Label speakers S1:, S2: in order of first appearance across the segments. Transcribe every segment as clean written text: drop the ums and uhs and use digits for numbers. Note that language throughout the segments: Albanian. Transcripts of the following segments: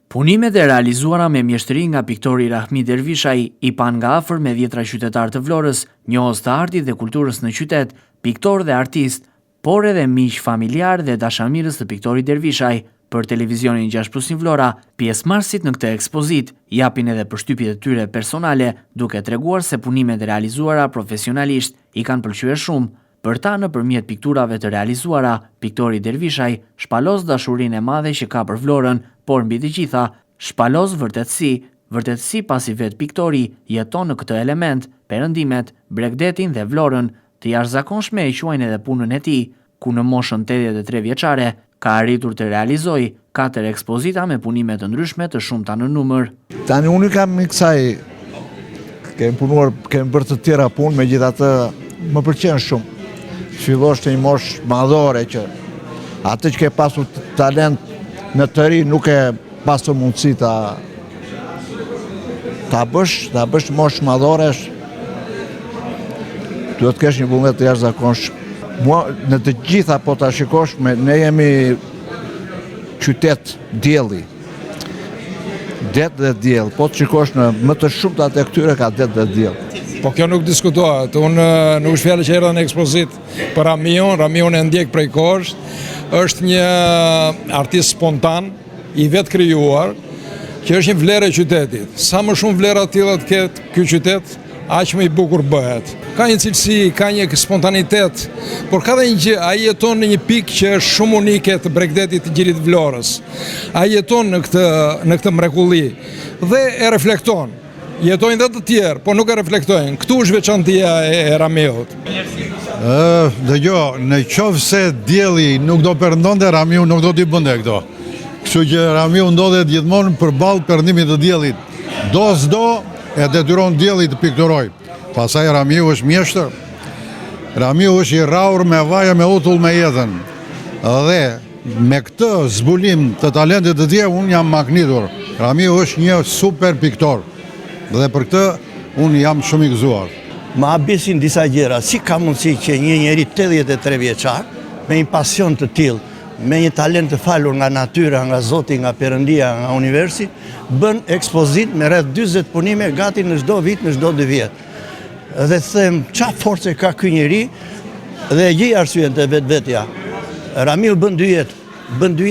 S1: Punimet e realizuara me mjeshtri nga piktori Rahmi Dervishaj i pan nga afër me 10 qytetarë të Vlorës, njohës të artit dhe kulturës në qytet, piktor dhe artist, por edhe miq familjar dhe dashamirës të piktorit Dervishaj. Për televizionin 6+1 Vlora, pjesëmarrësit në këtë ekspozit japin edhe përshtypjet e tyre personale, duke treguar se punimet e realizuara profesionalisht i kanë pëlqyer shumë. Për ta nëpërmjet pikturave të realizuara, piktori Dervishaj shpalos dashurinë e madhe që ka për Vlorën, por mbi të gjitha, shpalos vërtetësi pasi vetë piktori jeton në këtë element, perëndimet, Bregdetin dhe Vlorën, të jashtëzakonshme e quajnë edhe punën e tij, ku në moshën 83 vjeçare ka arritur të realizojë 4 ekspozita me punime të ndryshme të shumta në numër.
S2: Tani unë kam në kësaj, kemi bërë të tjera punë, megjithatë më pëlqen shumë. Fillosh të një moshë madhore që atë që ke pasur talent në të ri nuk e pasur mundësi ta bësh moshë madhore, duhet të kesh një vullnet të jashtëzakonshëm. Mua në të gjitha po ta shikosh, ne jemi qytet dielli. Det dhe diell, po të shikosh në më të shumtat e këtyre ka det dhe diell.
S3: Po kjo nuk diskutohet, unë nuk është fjallë që erdha në ekspozit për Ramion e ndjek prej kohësh, është një artist spontan, i vetë krijuar, që është një vlerë e qytetit. Sa më shumë vlera të tilla të ketë ky qytet, aq më i bukur bëhet. Ka një cilësi, ka një spontanitet, por ka dhe një gjë, ai jeton në një pikë që është shumë unike të Bregdetit të Gjirit Vlorës. Ai jeton në këtë mrekulli dhe e reflekton. Jetojnë dhe të tjerë, po nuk e reflektojnë. Këtu është veçantia e Ramiut.
S4: Në qoftë se dielli nuk do perëndonte, Ramiu nuk do t'i bënte këto. Kështu që Ramiu ndodhet gjithmonë përballë perëndimit të diellit. Do s'do e detyron dielli të pikturojë. Pastaj Ramiu është mjeshtër. Ramiu është i rraur me vaje, me utull, me jetën. Dhe me këtë zbulim të talentit të tij unë jam magnitur. Ramiu është një super piktor. Dhe për këtë, unë jam shumë i gëzuar.
S5: Ma abesin disa gjëra, si ka mundësi që një njeri 83 vjeçar, me një pasion të tillë, me një talent të falur nga natyra, nga Zoti, nga Perëndia, nga universi, bën ekspozit me rreth 40 punime gati në çdo vit, në çdo 2 vjet. Dhe them, çfarë force ka ky njeri dhe gjej arsyen të vetvetja. Ramiu bën dy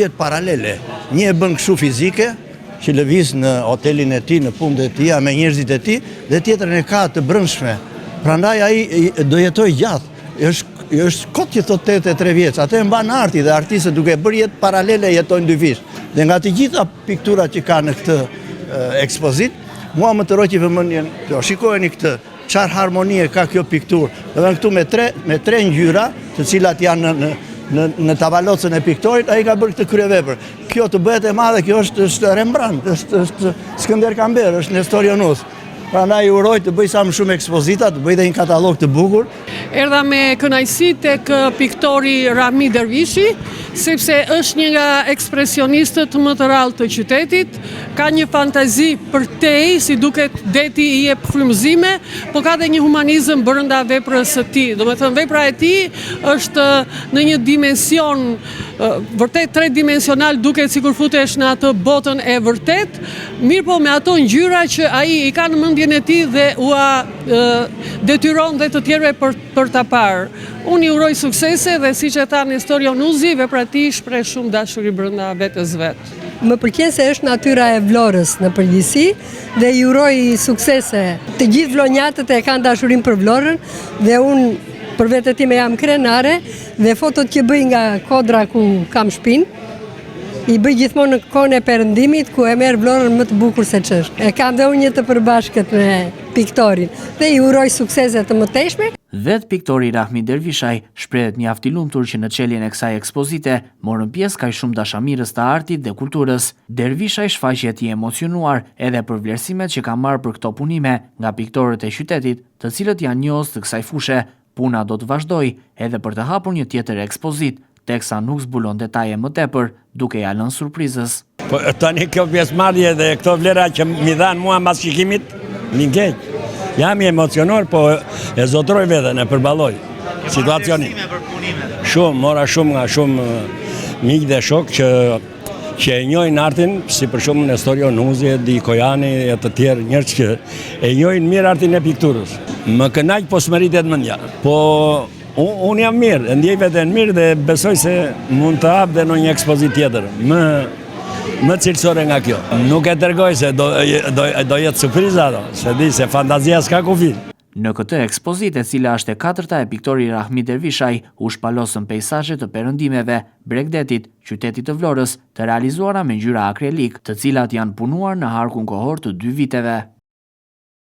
S5: jetë paralele. Një e bën kështu fizike, që lëviz në hotelin e tij, në punët e tij, me njerëzit e tij, dhe tjetrën e ka të brendshme. Prandaj ai do jetojë gjatë. Është kot që thot 83 vjeç. Atë e mban arti dhe artistët duke bërë jetë paralele jetojnë dyfish. Dhe nga të gjitha pikturat që ka në këtë ekspozit, mua më të roqi vëmendjen, shikojeni këtë, çfarë harmonie ka kjo pikturë. Edhe këtu me tre ngjyra, të cilat janë në tavalocën e piktorit, ai ka bërë këtë kryevepër. Kjo të bëhet e madhe, kjo është Rembrandt, është Skënder Kamber, është Nestor Ionus. Prandaj uroj të bëj sa më shumë ekspozita, të bëj dhe një katalog të bukur.
S6: Erdha me kënaqësi tek piktori Rahmi Dervishi, sepse është një nga ekspresionistët më të rrallë të qytetit, ka një fantazi për tej, si duket deti i jep frymëzime, po ka dhe një humanizëm brenda veprës së tij. Domethënë vepra e tij është në një dimension vërtet tridimensional, duket sikur futesh në atë botën e vërtet, mirë po me ato ngjyra që ai i ka në mendjen e tij dhe ua detyron dhe të tjerëve për ta parë. Unë i uroj suksese dhe siç e tha Nestor Ionusi, vepra e tij shpreh shumë dashuri brenda vetes vet.
S7: Më pëlqen se është natyra e Vlorës në përgjithësi dhe i uroj suksese. Të gjithë vlonjatët e kanë dashurinë për Vlorën dhe unë për vetë time jam krenare dhe fotot që bëj nga kodra ku kam shtëpinë, i bëj gjithmonë në kohën e perëndimit ku e merr Vlorën më të bukur se ç'është. E kam dhe unë një të përbashkët me piktorin dhe i uroj suksese të mëtejshme.
S1: Vetë piktori Rahmi Dervishaj shprehet mjaft i lumtur që në çeljen e kësaj ekspozite morën pjesë kaq shumë dashamirës të artit dhe kulturës. Dervishaj shfaqet i emocionuar edhe për vlerësimet që ka marrë për këto punime nga piktorët e qytetit, të cilët janë njohës të kësaj fushe. Puna do të vazhdojë edhe për të hapur një tjetër ekspozit, teksa nuk zbulon detaje më tepër, duke ja lënë surprizës.
S8: Po tani kjo pjesëmarrje dhe këto vlera që mi dhanë mua mbas shikimit, mi ngeq. Jam i emocionuar, po e zotroj veten, e përballoj situacionin. Shumë, mora shumë nga shumë miq dhe shok që që e njohin artin, si për shumë Nestorio Nuzi, Di Kojani e të tjerë njerëz që e njohin mirë artin e pikturës. Më kënaq po smeritet mendja. Po unë jam mirë, ndjej veten mirë dhe besoj se mund të hap dhe në një ekspozit tjetër. Më cilësore nga kjo. Nuk e tërgoj se do jetë surpriza ato, se di se fantazia s'ka kufi.
S1: Në këtë ekspozit, e cila është e 4-ta e piktori Rahmi Dervishaj, u shpalosën pejsazhe të perëndimeve, Bregdetit, qytetit të Vlorës, të realizuara me ngjyra akrilik, të cilat janë punuar në harkun kohor të 2 viteve.